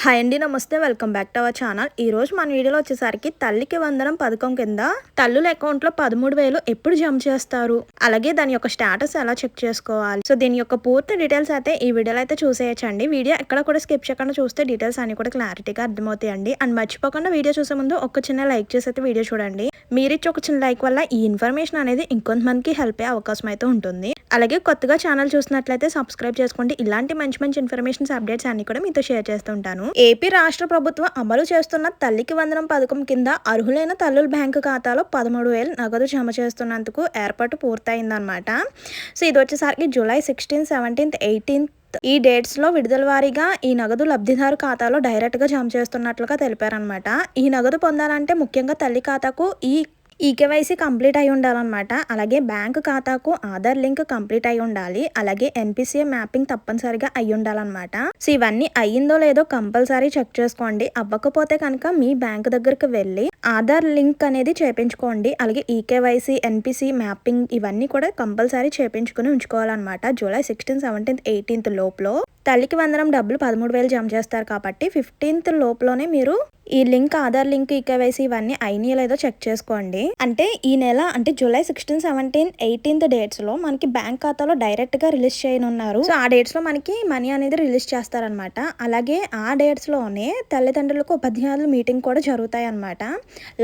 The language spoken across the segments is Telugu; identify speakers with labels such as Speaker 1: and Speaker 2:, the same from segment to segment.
Speaker 1: హాయ్ అండి, నమస్తే. Welcome back to our channel. ఈ రోజు మన వీడియోలో వచ్చేసరికి తల్లికి వందనం పథకం కింద తల్లుల అకౌంట్లో 13,000 ఎప్పుడు జమ చేస్తారు, అలాగే దాని యొక్క స్టేటస్ ఎలా చెక్ చేసుకోవాలి. సో దీని యొక్క పూర్తి డీటెయిల్స్ అయితే ఈ వీడియోలో అయితే చూసేయచ్చండి. వీడియో ఎక్కడ కూడా స్కిప్ చేయకుండా చూస్తే డీటెయిల్స్ అన్ని కూడా క్లారిటీగా అర్థమవుతాయండి. అండ్ మర్చిపోకుండా వీడియో చూసే ముందు ఒక చిన్న లైక్ చేసి అయితే వీడియో చూడండి. మీరిచ్చే ఒక చిన్న లైక్ వల్ల ఈ ఇన్ఫర్మేషన్ అనేది ఇంకొంతమందికి హెల్ప్ అయ్యే అవకాశం అయితే ఉంటుంది. అలాగే కొత్తగా ఛానల్ చూసినట్లయితే సబ్స్క్రైబ్ చేసుకోండి. ఇలాంటి మంచి మంచి ఇన్ఫర్మేషన్స్ అప్డేట్స్ అన్ని కూడా మీతో షేర్ చేస్తుంటాను. ఏపీ రాష్ట్ర ప్రభుత్వం అమలు చేస్తున్న తల్లికి వందనం పథకం కింద అర్హులైన తల్లుల బ్యాంకు ఖాతాలో 13,000 నగదు జమ చేస్తున్నందుకు ఏర్పాటు పూర్తయిందన్నమాట. సో ఇది వచ్చేసరికి జూలై 16, 17, 18 ఈ డేట్స్ లో విడుదల వారీగా ఈ నగదు లబ్ధిదారు ఖాతాలో డైరెక్ట్ గా జమ చేస్తున్నట్లుగా తెలిపారనమాట. ఈ నగదు పొందాలంటే ముఖ్యంగా తల్లి ఖాతాకు ఈకేవైసీ కంప్లీట్ అయి ఉండాలన్నమాట. అలాగే బ్యాంకు ఖాతాకు ఆధార్ లింక్ కంప్లీట్ అయి ఉండాలి. అలాగే ఎన్పిసిఐ మ్యాపింగ్ తప్పనిసరిగా అయి ఉండాలన్నమాట. సో ఇవన్నీ అయ్యిందో లేదో కంపల్సరీ చెక్ చేసుకోండి. అవ్వకపోతే కనుక మీ బ్యాంకు దగ్గరకు వెళ్ళి ఆధార్ లింక్ అనేది చేపించుకోండి. అలాగే ఈకేవైసీ, ఎన్పిసి మ్యాపింగ్ ఇవన్నీ కూడా కంపల్సరీ చేపించుకుని ఉంచుకోవాలన్నమాట. జూలై 16, 17, 18 లోపల తల్లికి వందనం డబ్బులు 13,000 జమ చేస్తారు కాబట్టి 15th లోపలనే మీరు ఈ లింక్, ఆధార్ లింక్, ఈకేవైసీ ఇవన్నీ అయినాయో లేదో చెక్ చేసుకోండి. అంటే ఈ నెల అంటే జూలై 16, 17, 18 డేట్స్ లో మనకి బ్యాంక్ ఖాతాలో డైరెక్ట్ గా రిలీజ్ చేయనున్నారు. సో ఆ డేట్స్ లో మనకి మనీ అనేది రిలీజ్ చేస్తారనమాట. అలాగే ఆ డేట్స్ లోనే తల్లిదండ్రులకు ఉపాధ్యాయుల మీటింగ్ కూడా జరుగుతాయి అనమాట.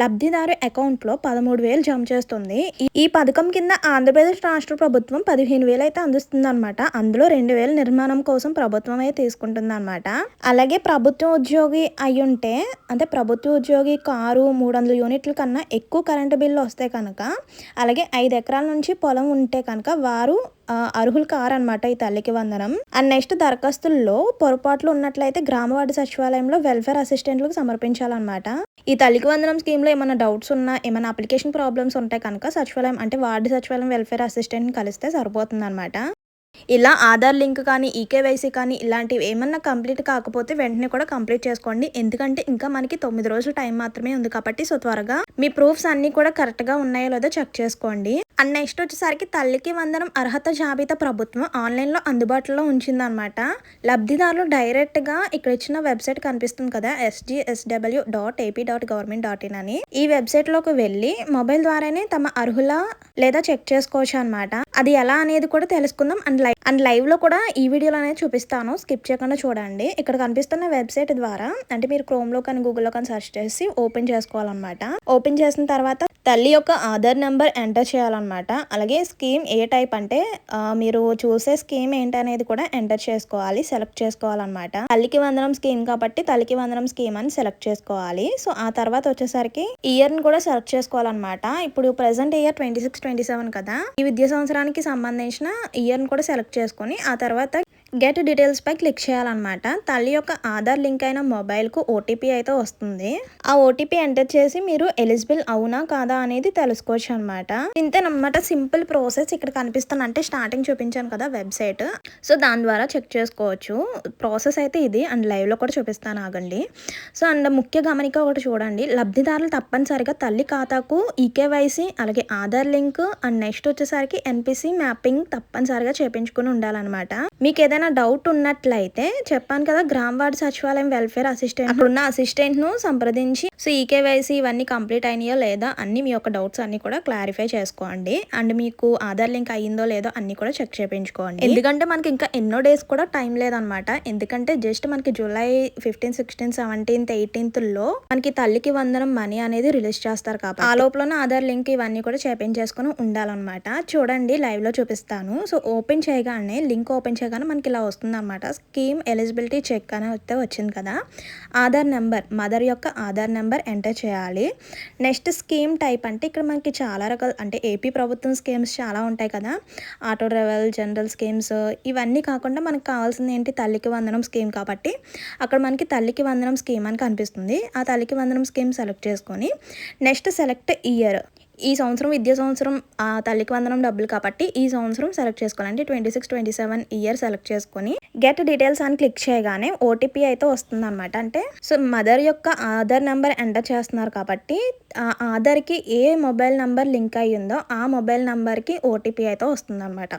Speaker 1: లబ్ధిదారు అకౌంట్ లో 13,000 జమ చేస్తుంది. ఈ పథకం కింద ఆంధ్రప్రదేశ్ రాష్ట్ర ప్రభుత్వం 15,000 అయితే అందిస్తుంది అనమాట. అందులో 2,000 నిర్మాణం కోసం ప్రభుత్వం అయితే తీసుకుంటుంది అనమాట. అలాగే ప్రభుత్వ ఉద్యోగి అయ్యుంటే, అంటే ప్రభుత్వ ఉద్యోగి కారు 300 యూనిట్ల కన్నా ఎక్కువ కరెంటు బిల్లు వస్తే కనుక, అలాగే 5 ఎకరాల నుంచి పొలం ఉంటే కనుక వారు అర్హులు కారనమాట ఈ తల్లికి వందనం. అండ్ నెక్స్ట్ దరఖాస్తుల్లో పొరపాట్లు ఉన్నట్లయితే గ్రామ వార్డు సచివాలయంలో వెల్ఫేర్ అసిస్టెంట్లకు సమర్పించాలన్నమాట. ఈ తల్లికి వందనం స్కీమ్ లో ఏమైనా డౌట్స్ ఉన్నా, ఏమైనా అప్లికేషన్ ప్రాబ్లమ్స్ ఉంటే కనుక సచివాలయం అంటే వార్డు సచివాలయం వెల్ఫేర్ అసిస్టెంట్ కలిస్తే సరిపోతుంది అనమాట. ఇలా ఆధార్ లింక్ కానీ, ఈకేవైసీ కానీ ఇలాంటివి ఏమన్నా కంప్లీట్ కాకపోతే వెంటనే కూడా కంప్లీట్ చేసుకోండి. ఎందుకంటే ఇంకా మనకి 9 రోజులు టైం మాత్రమే ఉంది కాబట్టి సో త్వరగా మీ ప్రూఫ్స్ అన్ని కూడా కరెక్ట్గా ఉన్నాయో లేదో చెక్ చేసుకోండి. అండ్ నెక్స్ట్ వచ్చేసరికి తల్లికి వందనం అర్హత జాబితా ప్రభుత్వం ఆన్లైన్లో అందుబాటులో ఉంచిందనమాట. లబ్ధిదారులు డైరెక్ట్గా ఇక్కడ ఇచ్చిన వెబ్సైట్ కనిపిస్తుంది కదా, sgsw.ap.government.in అని. ఈ వెబ్సైట్లోకి వెళ్ళి మొబైల్ ద్వారానే తమ అర్హుల లేదా చెక్ చేసుకోవచ్చు అనమాట. అది ఎలా అనేది కూడా తెలుసుకుందాం. అండ్ లైవ్ లో కూడా ఈ వీడియోలో అనేది చూపిస్తాను, స్కిప్ చేయకుండా చూడండి. ఇక్కడ కనిపిస్తున్న వెబ్సైట్ ద్వారా అంటే మీరు క్రోమ్ లో కానీ గూగుల్లో కానీ సెర్చ్ చేసి ఓపెన్ చేసుకోవాలన్నమాట. ఓపెన్ చేసిన తర్వాత తల్లి యొక్క ఆధార్ నెంబర్ ఎంటర్ చేయాలన్నమాట. అలాగే స్కీమ్ ఏ టైప్ అంటే మీరు చూసే స్కీమ్ ఏంటనేది కూడా ఎంటర్ చేసుకోవాలి, సెలెక్ట్ చేసుకోవాలన్నమాట. తల్లికి వందనం స్కీమ్ కాబట్టి తల్లికి వందనం స్కీమ్ అని సెలెక్ట్ చేసుకోవాలి. సో ఆ తర్వాత వచ్చేసరికి ఇయర్ ని కూడా సెలెక్ట్ చేసుకోవాలన్నమాట. ఇప్పుడు ప్రెసెంట్ ఇయర్ 26-27 కదా, ఈ విద్యా సంవత్సరానికి సంబంధించిన ఇయర్ ని కూడా సెలెక్ట్ చేసుకొని ఆ తర్వాత గెట్ డీటెయిల్స్ పై క్లిక్ చేయాలన్నమాట. తల్లి యొక్క ఆధార్ లింక్ అయిన మొబైల్ కు ఓటీపీ అయితే వస్తుంది. ఆ ఓటీపీ ఎంటర్ చేసి మీరు ఎలిజిబుల్ అవునా కాదా అనేది తెలుసుకోవచ్చు అనమాట. ఇంతేనమాట, సింపుల్ ప్రాసెస్. ఇక్కడ కనిపిస్తున్న అంటే స్టార్టింగ్ చూపించాను కదా వెబ్సైట్, సో దాని ద్వారా చెక్ చేసుకోవచ్చు. ప్రాసెస్ అయితే ఇది. అండ్ లైవ్ లో కూడా చూపిస్తాను, ఆగండి. సో అండ్ ముఖ్య గమనిక ఒకటి చూడండి, లబ్ధిదారులు తప్పనిసరిగా తల్లి ఖాతాకు ఈకేవైసీ, అలాగే ఆధార్ లింక్, అండ్ నెక్స్ట్ వచ్చేసరికి ఎన్పిసి మ్యాపింగ్ తప్పనిసరిగా చేపించుకుని ఉండాలన్నమాట. మీకు ఏదైనా డౌట్ ఉన్నట్లయితే చెప్పాను కదా, గ్రామ వార్డు సచివాలయం వెల్ఫేర్ అసిస్టెంట్, అక్కడ ఉన్న అసిస్టెంట్ ను సంప్రదించి సో ఈకేవైసీ ఇవన్నీ కంప్లీట్ అయినాయో లేదా అన్ని మీ యొక్క డౌట్స్ అన్ని కూడా క్లారిఫై చేసుకోండి. అండ్ మీకు ఆధార్ లింక్ అయ్యిందో లేదో అన్ని కూడా చెక్ చేయించుకోండి. ఎందుకంటే మనకి ఇంకా ఎన్నో డేస్ కూడా టైం లేదనమాట. ఎందుకంటే జస్ట్ మనకి జూలై 15, 16, 17, 18 లో మనకి తల్లికి వందనం మనీ అనేది రిలీజ్ చేస్తారు కాబట్టి ఆ లోపల ఆధార్ లింక్ ఇవన్నీ కూడా చేపించేసుకుని ఉండాలన్నమాట. చూడండి, లైవ్ లో చూపిస్తాను. సో ఓపెన్ చేయగానే లింక్ ఓపెన్ చేయగానే మనకి ఇలా వస్తుంది అనమాట. స్కీమ్ ఎలిజిబిలిటీ చెక్ అని అయితే వచ్చింది కదా. ఆధార్ నెంబర్, మదర్ యొక్క ఆధార్ నెంబర్ ఎంటర్ చేయాలి. నెక్స్ట్ స్కీమ్ టైప్ అంటే ఇక్కడ మనకి చాలా రకాల అంటే ఏపీ ప్రభుత్వం స్కీమ్స్ చాలా ఉంటాయి కదా, ఆటో ట్రావెల్, జనరల్ స్కీమ్స్ ఇవన్నీ కాకుండా మనకు కావాల్సింది ఏంటి, తల్లికి వందనం స్కీమ్ కాబట్టి అక్కడ మనకి తల్లికి వందనం స్కీమ్ అని కనిపిస్తుంది. ఆ తల్లికి వందనం స్కీమ్ సెలెక్ట్ చేసుకొని నెక్స్ట్ సెలెక్ట్ ఇయర్, ఈ సంవత్సరం విద్యా సంవత్సరం ఆ తల్లికి వందనం డబ్బులు కాబట్టి ఈ సంవత్సరం సెలెక్ట్ చేసుకోవాలి. అంటే 26-27 ఇయర్ సెలెక్ట్ చేసుకొని గెట్ డీటెయిల్స్ అని క్లిక్ చేయగానే ఓటీపీ అయితే వస్తుంది అనమాట. అంటే సో మదర్ యొక్క ఆధార్ నెంబర్ ఎంటర్ చేస్తున్నారు కాబట్టి ఆ ఆధార్కి ఏ మొబైల్ నెంబర్ లింక్ అయ్యిందో ఆ మొబైల్ నెంబర్కి ఓటీపీ అయితే వస్తుంది అనమాట.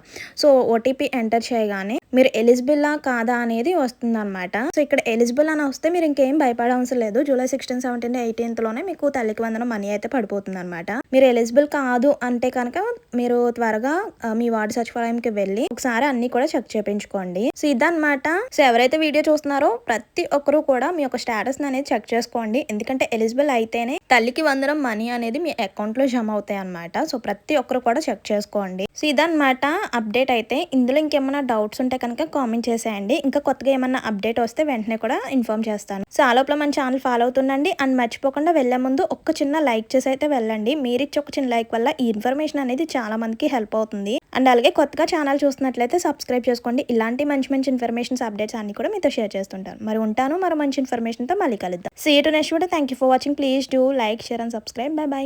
Speaker 1: సో ఓటీపీ ఎంటర్ చేయగానే మీరు ఎలిజిబుల్ కాదా అనేది వస్తుంది అనమాట. సో ఇక్కడ ఎలిజిబుల్ అని వస్తే మీరు ఇంకేం భయపడవసరం లేదు. జూలై 16, 17, 18 లోనే మీకు తల్లికి వందనం మనీ అయితే పడిపోతుంది అనమాట. మీరు ఎలిజిబుల్ కాదు అంటే కనుక మీరు త్వరగా మీ వార్డు సచివాలయంకి వెళ్ళి ఒకసారి అన్ని కూడా చెక్ చేయించుకోండి. సో ఇదన్నమాట. సో ఎవరైతే వీడియో చూస్తున్నారో ప్రతి ఒక్కరు కూడా మీ యొక్క స్టేటస్ అనేది చెక్ చేసుకోండి. ఎందుకంటే ఎలిజిబుల్ అయితేనే తల్లికి వందనం మనీ అనేది మీ అకౌంట్ లో జమ అవుతాయి అనమాట. సో ప్రతి ఒక్కరు కూడా చెక్ చేసుకోండి. సో ఇదన్నమాట అప్డేట్ అయితే. ఇందులో ఇంకేమైనా డౌట్స్ ఉంటే కనుక కామెంట్ చేసేయండి. ఇంకా కొత్తగా ఏమన్నా అప్డేట్ వస్తే వెంటనే కూడా ఇన్ఫార్మ్ చేస్తాను. సో ఆ లోపల మన ఛానల్ ఫాలో అవుతుండండి. అండ్ మర్చిపోకుండా వెళ్లే ముందు ఒక్క చిన్న లైక్ చేసి అయితే వెళ్ళండి. మీరిచ్చే ఒక చిన్న లైక్ వల్ల ఈ ఇన్ఫర్మేషన్ అనేది చాలా మందికి హెల్ప్ అవుతుంది. అండ్ అలాగే కొత్తగా ఛానల్ చూస్తున్నట్లయితే సబ్స్క్రైబ్ చేసుకోండి. ఇలాంటి మంచి మంచి ఇన్ఫర్మేషన్స్ అప్డేట్స్ అన్ని కూడా మీతో షేర్ చేస్తుంటాను. మరి ఉంటాను మరో మంచి ఇన్ఫర్మేషన్ తో మళ్ళీ కలుద్దాం. See you to next video. Thank you for watching. Please do like, share and subscribe. Bye by.